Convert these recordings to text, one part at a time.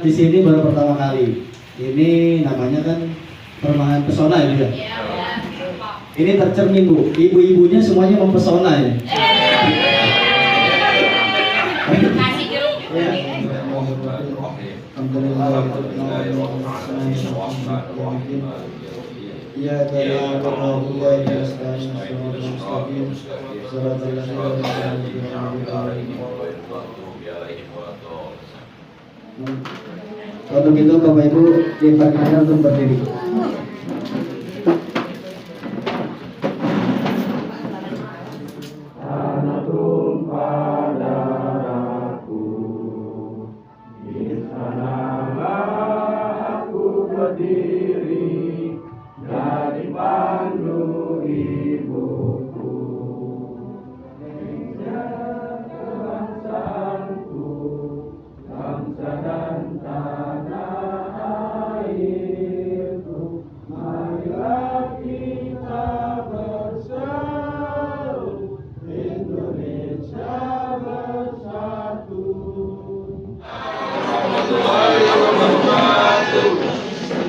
di sini baru pertama kali. Ini namanya kan perumahan pesona ya, Bu. Ini tercermin, Bu. Ibu-ibunya semuanya mempesona ya. Untuk itu Bapak Ibu diperkenankan untuk berdiri.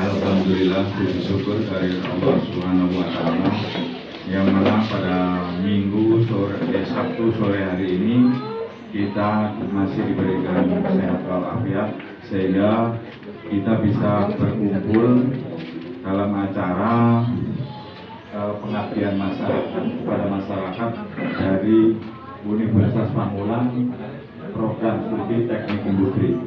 Alhamdulillah, puji syukur dari Allah Subhanahu wa Ta'ala yang mana pada Sabtu sore hari ini kita masih diberikan sehat walafiat sehingga kita bisa berkumpul dalam acara pengabdian masyarakat kepada masyarakat dari Universitas Pamulang program studi teknik industri.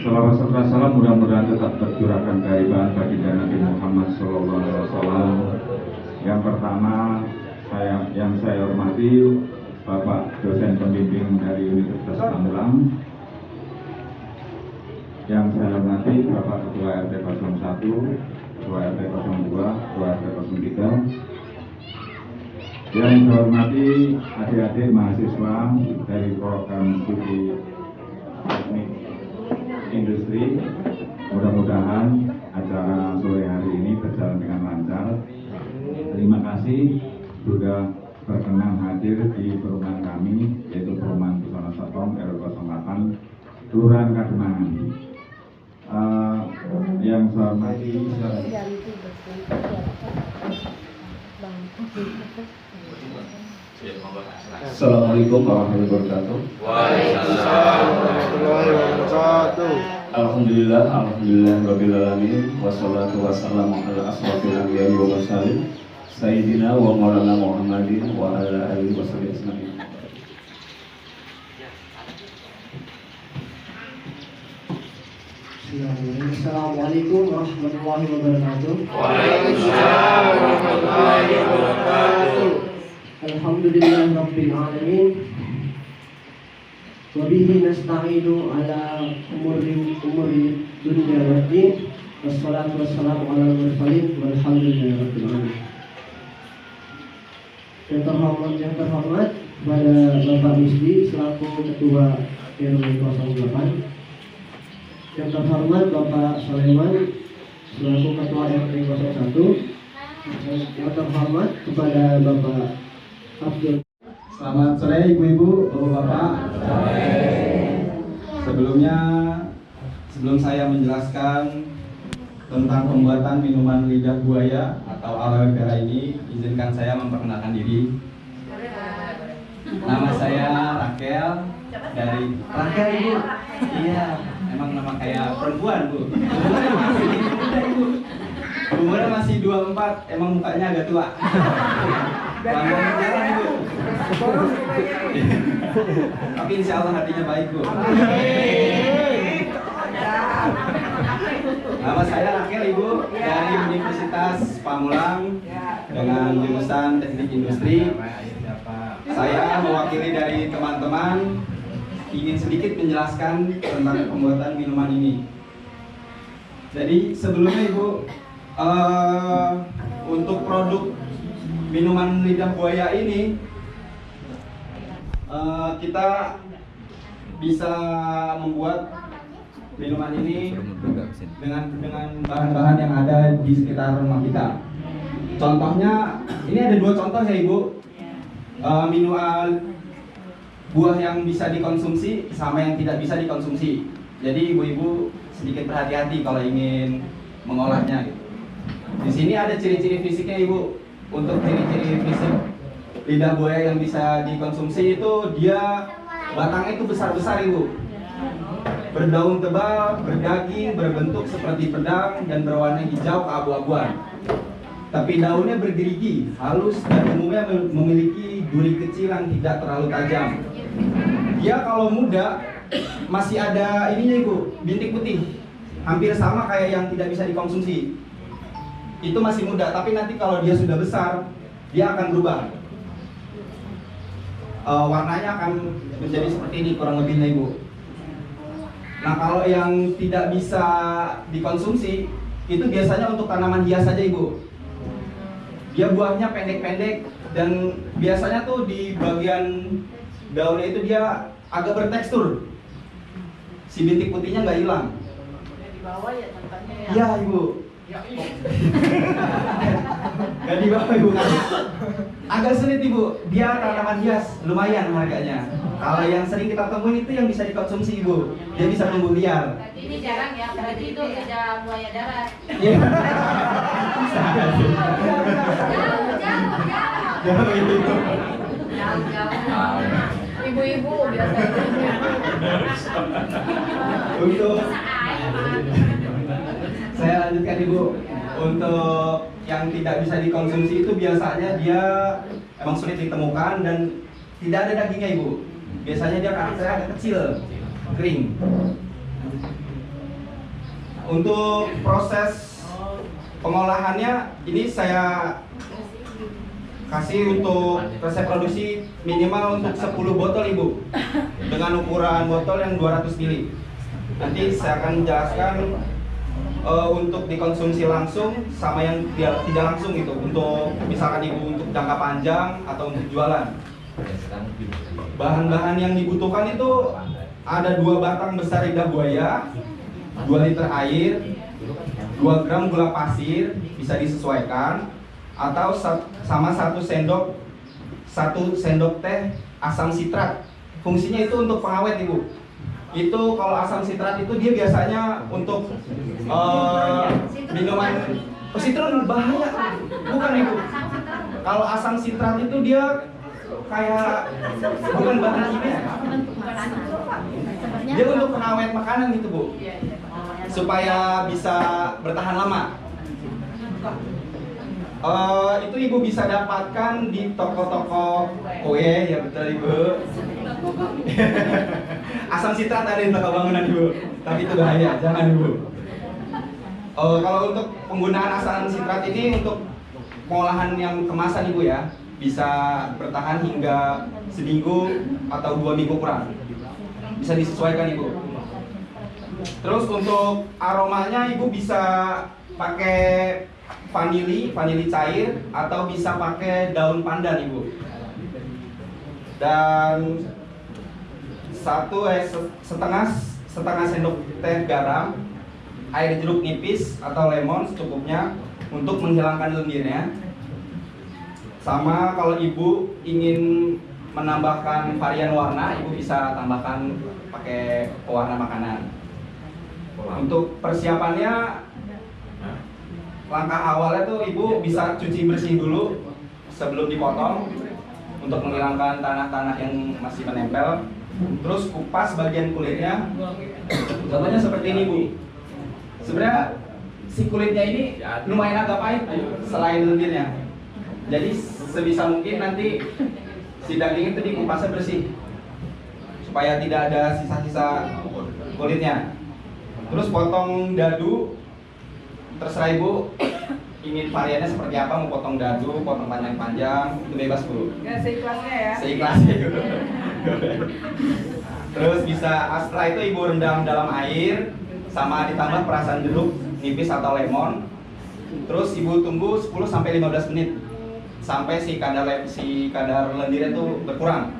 Salawat serta salam mudah-mudahan tetap tercurahkan keaiban baginda Nabi Muhammad SAW. Yang pertama yang saya hormati Bapak dosen pembimbing dari Universitas Pamulang. Yang saya hormati Bapak Ketua RT 01, Ketua RT 02, Ketua RT 03. Yang saya hormati adik-adik mahasiswa dari program studi teknik industri. Mudah-mudahan acara sore hari ini berjalan dengan lancar. Terima kasih sudah berkenan hadir di perumahan kami, yaitu perumahan Pesona Satong RW 08 Kelurahan Kademangan. Yang saya hormati Assalamualaikum warahmatullahi wabarakatuh. Waalaikumsalam warahmatullahi wabarakatuh. Alhamdulillah rabbil alamin wassalatu wassalamu ala asrofil anbiya'i wal mursalin sayyidina wa maulana Muhammadin wa ala alihi washabihi ajmain. Assalamualaikum warahmatullahi wabarakatuh. Waalaikumsalam warahmatullahi wabarakatuh. Alhamdulillah rabbil alamin. Wa bihi nasta'inu ala umuri dunya wad din. Wassalatu wassalamu ala mursalin walhamdulillahi rabbil alamin. Yang terhormat pada Bapak Misdi selaku Ketua RW 08. Yang terhormat Bapak Soleman selaku Ketua RT 01. Yang terhormat kepada Bapak Abdul. Selamat sore ibu-ibu, bapak-bapak. Sebelum saya menjelaskan tentang pembuatan minuman lidah buaya atau aloe vera ini, izinkan saya memperkenalkan diri. Nama saya Rakel dari Rakel ibu. Iya, emang nama kayak perempuan bu. Umurnya masih 24, emang mukanya agak tua. Bangga jalan bu. Tapi insya Allah hatinya baik bu. Nama saya Rakel ibu dari Universitas Pamulang dengan jurusan Teknik Industri. Saya mewakili dari teman-teman ingin sedikit menjelaskan tentang pembuatan minuman ini. Jadi sebelumnya ibu, untuk produk minuman lidah buaya ini kita bisa membuat minuman ini dengan bahan-bahan yang ada di sekitar rumah kita. Contohnya, ini ada dua contoh ya ibu. Minuman buah yang bisa dikonsumsi sama yang tidak bisa dikonsumsi. Jadi ibu-ibu sedikit berhati-hati kalau ingin mengolahnya gitu. Di sini ada ciri-ciri fisiknya ibu. Untuk ciri-ciri fisik lidah buaya yang bisa dikonsumsi itu dia batangnya itu besar-besar ibu. Berdaun tebal, berdaging, berbentuk seperti pedang dan berwarna hijau keabu-abuan. Tapi daunnya bergerigi, halus dan umumnya memiliki duri kecil yang tidak terlalu tajam. Dia kalau muda masih ada ininya ibu, bintik putih, hampir sama kayak yang tidak bisa dikonsumsi. Itu masih muda, tapi nanti kalau dia sudah besar, dia akan berubah. Warnanya akan menjadi seperti ini kurang lebihnya ibu. Nah kalau yang tidak bisa dikonsumsi, itu biasanya untuk tanaman hias saja ibu. Dia buahnya pendek-pendek dan biasanya tuh di bagian daunnya itu dia agak bertekstur. Si bintik putihnya nggak hilang. Di bawah ya tampaknya ya. Iya ibu. Nggak di bawah ibu kan? Agak sulit ibu. Dia tanaman hias, lumayan harganya. Kalau yang sering kita temuin itu yang bisa dikonsumsi ibu. Dia bisa tumbuh liar. Berarti ini jarang ya, berarti itu lidah buaya darat. Iya. Jauh. Itu. Jauh. Ibu-ibu biasanya. Untuk saya lanjutkan ibu. Untuk yang tidak bisa dikonsumsi itu biasanya dia emang sulit ditemukan dan tidak ada dagingnya ibu. Biasanya dia karakternya agak kecil, kering. Untuk proses pengolahannya ini saya kasih untuk resep produksi minimal untuk 10 botol ibu, dengan ukuran botol yang 200 ml. Nanti saya akan menjelaskan untuk dikonsumsi langsung sama yang tidak langsung itu, untuk misalkan ibu untuk jangka panjang atau untuk jualan. Bahan-bahan yang dibutuhkan itu ada 2 batang besar lidah buaya, 2 liter air, 2 gram gula pasir, bisa disesuaikan, atau sama 1 sendok teh asam sitrat. Fungsinya itu untuk pengawet ibu. Itu kalau asam sitrat itu dia biasanya untuk minuman sitron bahaya, bukan ibu. Kalau asam sitrat itu dia kayak bukan bahan kimia, dia untuk pengawet makanan gitu bu, supaya bisa bertahan lama. Itu ibu bisa dapatkan di toko-toko kue, ya betul ibu. Asam sitrat ada di toko bangunan ibu, tapi itu bahaya, jangan ibu. Kalau untuk penggunaan asam sitrat ini untuk pengolahan yang kemasan ibu ya, bisa bertahan hingga seminggu atau 2 minggu kurang, bisa disesuaikan ibu. Terus untuk aromanya ibu bisa pakai vanili cair atau bisa pakai daun pandan ibu. Dan setengah sendok teh garam, air jeruk nipis atau lemon secukupnya untuk menghilangkan lendirnya. Sama kalau ibu ingin menambahkan varian warna, ibu bisa tambahkan pakai pewarna makanan. Untuk persiapannya, langkah awalnya tuh ibu bisa cuci bersih dulu sebelum dipotong untuk menghilangkan tanah-tanah yang masih menempel. Terus kupas bagian kulitnya. Contohnya seperti ini bu. Sebenarnya si kulitnya ini lumayan agak pahit bu, selain lendirnya. Jadi sebisa mungkin nanti si daging itu dikupasnya bersih supaya tidak ada sisa-sisa kulitnya. Terus potong dadu, terserah ibu ingin variannya seperti apa, mau potong dadu, potong panjang-panjang, itu bebas bu. Ya seikhlasnya ya. Seikhlasnya ibu. Terus bisa setelah itu ibu rendam dalam air sama ditambah perasan jeruk nipis atau lemon. Terus ibu tunggu 10-15 menit sampai si kadar lendirnya itu berkurang.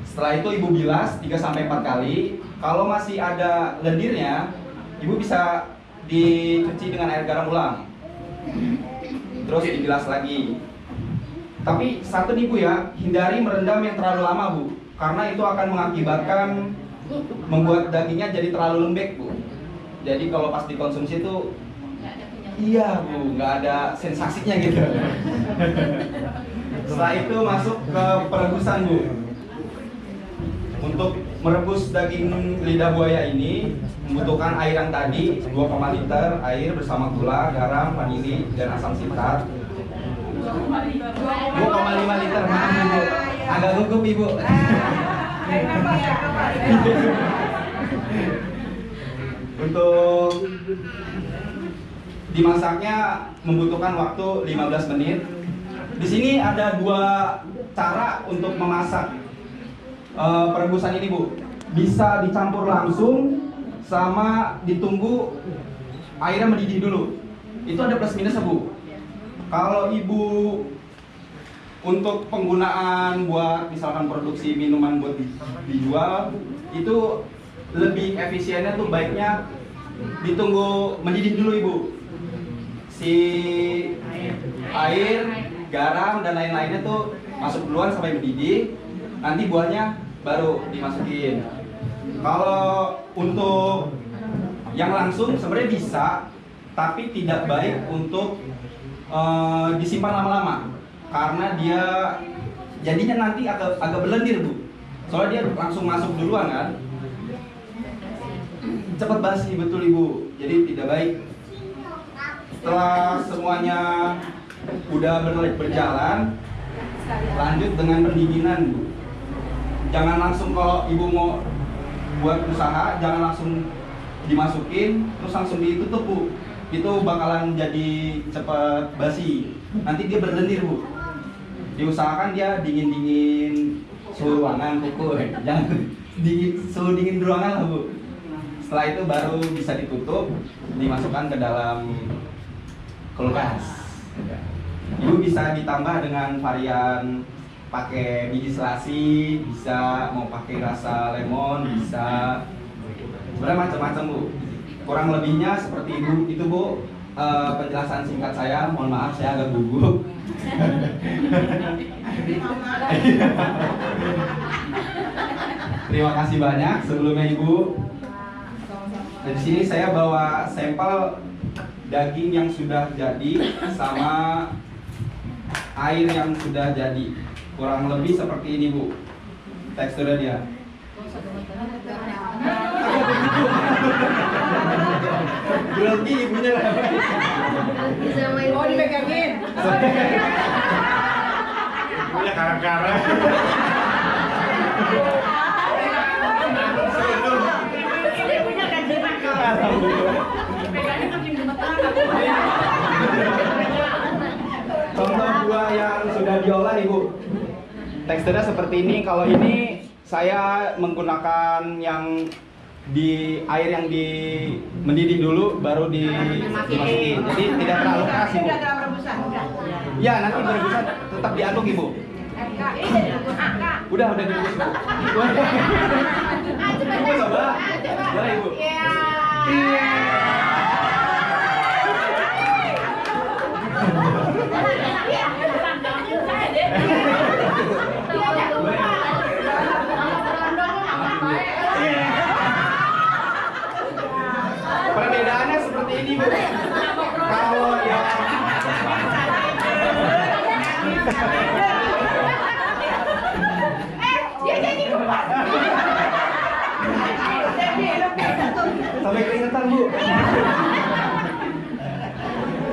Setelah itu ibu bilas 3-4 kali. Kalau masih ada lendirnya, ibu bisa dicuci dengan air garam ulang. Terus dibilas lagi. Tapi satu nih bu ya, hindari merendam yang terlalu lama bu, karena itu akan mengakibatkan membuat dagingnya jadi terlalu lembek, Bu. Jadi kalau pas dikonsumsi tuh iya, Bu, nggak ada sensasinya gitu. Setelah itu masuk ke perebusan, Bu. Untuk merebus daging lidah buaya ini membutuhkan air yang tadi 2,5 liter air bersama gula, garam, vanili, dan asam sitrat. 2,5 liter, maaf Ibu. Agak gugup Ibu. Untuk dimasaknya membutuhkan waktu 15 menit. Di sini ada dua cara untuk memasak perebusan ini, Bu. Bisa dicampur langsung sama ditunggu airnya mendidih dulu. Itu ada plus minusnya, Bu. Kalau Ibu untuk penggunaan buat misalkan produksi minuman buat dijual, itu lebih efisiennya tuh baiknya ditunggu mendidih dulu, Ibu. Si air, garam, dan lain-lainnya tuh masuk duluan sampai mendidih. Nanti buahnya baru dimasukin. Kalau untuk yang langsung sebenarnya bisa, tapi tidak baik untuk disimpan lama-lama karena dia jadinya nanti agak berlendir, Bu. Soalnya dia langsung masuk duluan kan. Cepat basi, betul Ibu. Jadi tidak baik. Setelah semuanya udah berjalan, lanjut dengan pendinginan, Bu. Jangan langsung kalau Ibu mau buat usaha, jangan langsung dimasukin terus langsung ditutup, Bu. Itu bakalan jadi cepat basi. Nanti dia berlendir, Bu. Diusahakan dia dingin-dingin suhu ruangan, pukul. Jangan suhu dingin ruangan lah, Bu. Setelah itu baru bisa ditutup, dimasukkan ke dalam kulkas. Ibu bisa ditambah dengan varian pakai biji selasi, bisa mau pakai rasa lemon, bisa sebenarnya macam-macam, Bu. Kurang lebihnya seperti itu, Bu. Penjelasan singkat saya, mohon maaf saya agak gugup. Terima kasih banyak sebelumnya Ibu. Nah, di sini saya bawa sampel daging yang sudah jadi sama air yang sudah jadi. Kurang lebih seperti ini, Bu. Teksturnya dia. Grogi ibunya lah. Oh, dipegangin. Punya karang-karang. Contoh buah yang sudah diolah, Ibu. Teksturnya seperti ini. Kalau ini saya menggunakan yang di air yang mendidih dulu baru dimasukin. Jadi tidak terlalu keras, Ibu. Ya, nanti berebusan tetap diaduk, Ibu. Udah direbus, Bu. Ibu coba. Boleh, Ibu. Perbedaannya seperti ini, Bu. Kalau yang sampai keringetan, Bu.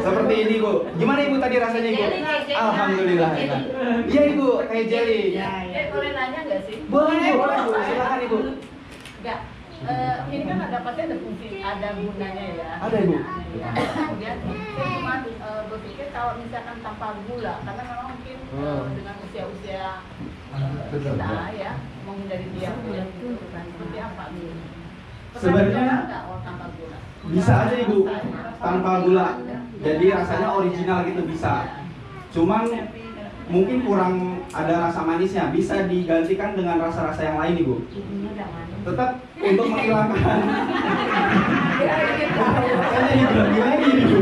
Seperti ini, Bu. Gimana Ibu tadi rasanya, Ibu? Alhamdulillah enak. Iya, Ibu, kayak jelly. Boleh nanya nggak sih? Boleh, Bu. Silakan, Ibu. Enggak. Ini kan ada pasti ada fungsi, ada gunanya ya. Ada, Ibu. Kemudian saya cuma berpikir kalau misalkan tanpa gula, karena memang mungkin dengan usia-usia kita ya menghindari diet gitu, seperti apa nih? Sebenarnya tanpa gula. bisa aja, Ibu, tanpa gula. Jadi rasanya original gitu bisa. Cuman mungkin kurang ada rasa manisnya. Bisa digantikan dengan rasa-rasa yang lain, Ibu. Tetap untuk menghilangkan. Rasanya dibilang lagi, Ibu.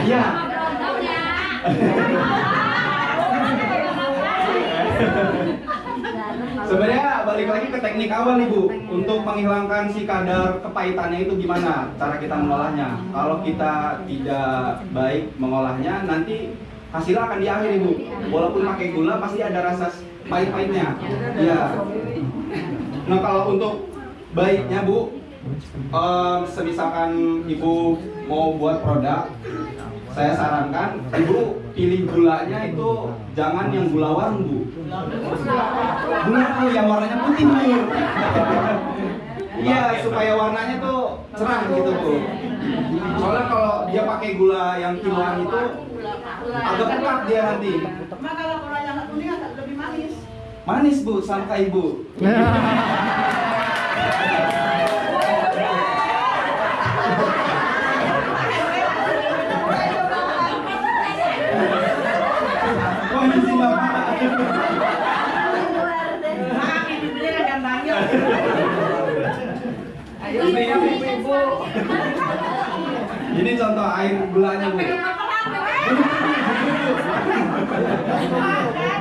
Iya. lagi ke teknik awal Ibu. Untuk menghilangkan si kadar kepahitannya itu gimana cara kita mengolahnya. Kalau kita tidak baik mengolahnya, nanti hasilnya akan di akhir Ibu. Walaupun pakai gula pasti ada rasa pahit-pahitnya. Iya. Nah kalau untuk baiknya Bu, semisalkan Ibu mau buat produk, saya sarankan Ibu pilih gulanya itu jangan yang gula warna Bu. Gula yang warnanya putih Bu. Iya, supaya warnanya tuh cerah gitu Bu. Soalnya kalau dia pakai gula yang kiloan itu agak pekat dia nanti. Cuma kalau yang kuning agak lebih manis. Manis Bu, sangka Ibu. Kondisi Bapak. Istrinya ibu. Ini contoh air gulanya Bu.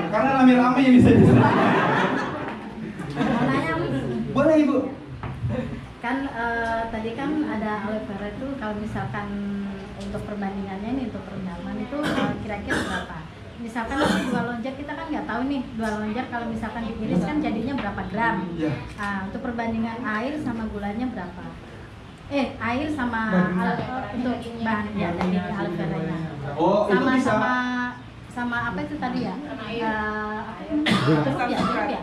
Karena rame-rame yang bisa boleh Ibu. Kan tadi kan ada aloe vera itu kalau misalkan untuk perbandingannya ini untuk perendaman itu kira-kira berapa? Misalkan dua lonjar kita kan nggak tahu nih dua lonjar kalau misalkan diiris kan jadinya berapa gram? Iya. Untuk perbandingan air sama gulanya berapa? Air sama untuk bahan ya dari aloe veranya. Oh, itu Sama bisa. sama apa itu tadi ya? Jeruk ya.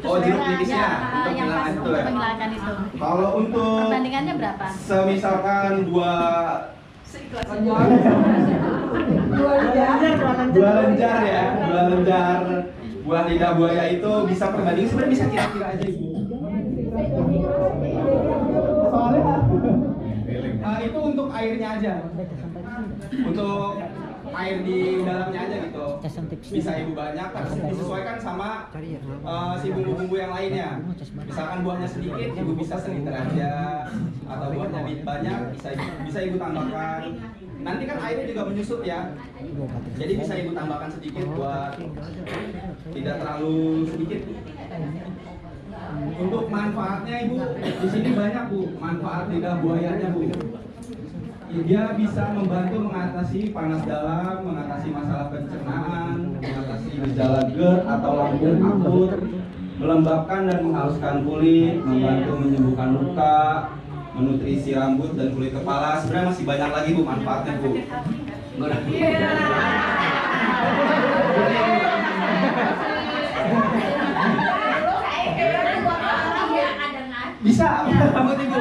Oh, jeruk nipisnya untuk yang pas menghilangkan itu untuk ya. menghilangkan itu. Kalau untuk Perbandingannya berapa? semisalkan dua lenjar ya, dua lenjar buah lidah buaya itu bisa perbandingan sebenarnya bisa kira-kira aja Ibu. Soalnya itu untuk airnya aja, untuk air di dalamnya aja gitu. Bisa Ibu banyak, tapi disesuaikan sama si bumbu-bumbu yang lainnya. Misalkan buahnya sedikit, Ibu bisa seliter aja, atau buahnya banyak, bisa Ibu tambahkan. Nanti kan airnya juga menyusut ya, jadi bisa Ibu tambahkan sedikit buat tidak terlalu sedikit. Untuk manfaatnya Ibu, di sini banyak Bu, manfaat lidah buayanya Bu. Dia bisa membantu mengatasi panas dalam, mengatasi masalah pencernaan, mengatasi gejala GERD atau lambung akut, melembabkan dan menghaluskan kulit, membantu menyembuhkan luka, menutrisi rambut dan kulit kepala. Sebenarnya masih banyak lagi Bu manfaatnya Bu. Bisa rambut Ibu.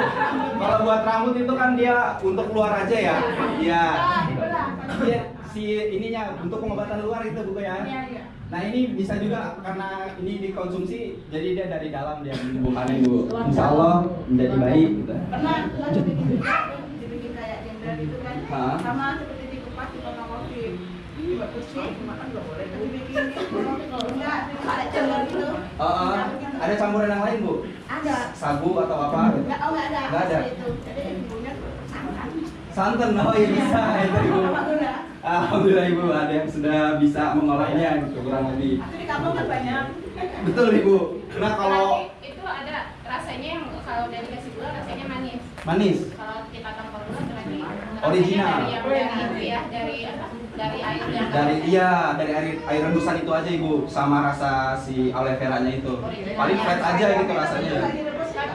Kalau buat rambut itu kan dia untuk keluar aja ya. Iya. Dia si ininya untuk pengobatan luar itu Bu ya. Nah ini bisa juga karena ini dikonsumsi jadi dia dari dalam dia menyembuhkan Ibu. Insya Allah menjadi baik gitu. Pernah dibikin kayak jendela gitu kan? Sama seperti dikupas di kopi. Tiba pusing, makan nggak boleh. Dibikin enggak ada campuran gitu. Ada campuran yang lain Bu? Ada. Sagu atau apa? Nggak ada. Nggak ada. Itu. Jadi ibunya santan. Santan, oh iya bisa itu Ibu. Apa gula? Alhamdulillah Ibu ada yang sudah bisa mengolahnya gitu kurang lebih. Tapi di kampung kan banyak. Betul Ibu. Nah kalau itu ada rasanya yang kalau udah dikasih gula rasanya manis. manis, Kalau kita tanpa gula berarti Original. rasanya dari itu ya dari apa? Dari air yang dari air rebusan itu aja Ibu sama rasa si aloe veranya itu. Paling flat aja gitu rasanya. Direbus kan?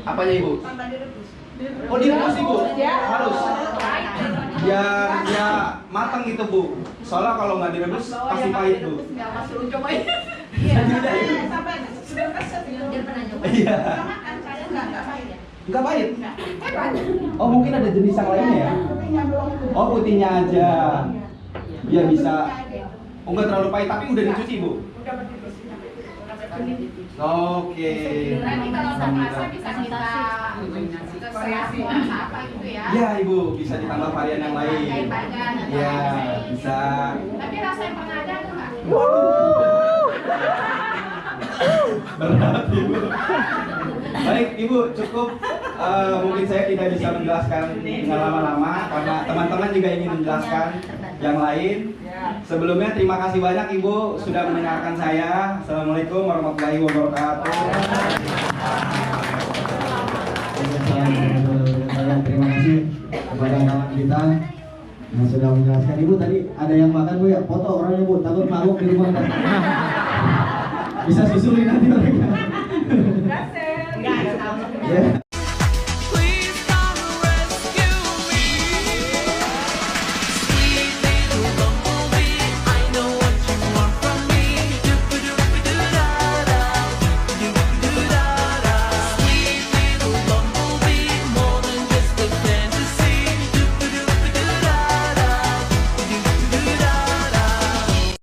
Apanya Ibu? Tanpa direbus. Oh direbus Ibu, harus. Biar dia matang gitu Bu. Soalnya kalau nggak direbus pasti pahit Bu. Nggak masuk cobain. Iya. Sampai sebelum keset gitu. Dia pernah nyoba. Iya. Makan saya nggak pahit ya. Nggak pahit? Hebat. Oh mungkin ada jenis yang lainnya ya? Putihnya belum. Oh putihnya aja. Dia bisa. Oh nggak terlalu pahit tapi udah dicuci Bu. Udah dibersih sampai kuning. Oke. Berarti kalau udah rasa bisa kita ke serat apa gitu ya. Ya Ibu bisa ditambah varian yang lain. Kayak bagan atau Ya apa. bisa. Tapi rasa yang pernah ada enggak? Berat Ibu. Baik Ibu cukup mungkin saya tidak bisa menjelaskan dengan lama-lama karena teman-teman juga ingin menjelaskan yang lain. Sebelumnya terima kasih banyak Ibu sudah mendengarkan saya. Assalamualaikum warahmatullahi wabarakatuh. Terima kasih kepada kawan kita yang sudah menjelaskan. Ibu tadi ada yang makan Bu ya, foto orangnya Bu, takut mabuk di rumah. Bisa susulin nanti mereka. Enggak, Ya.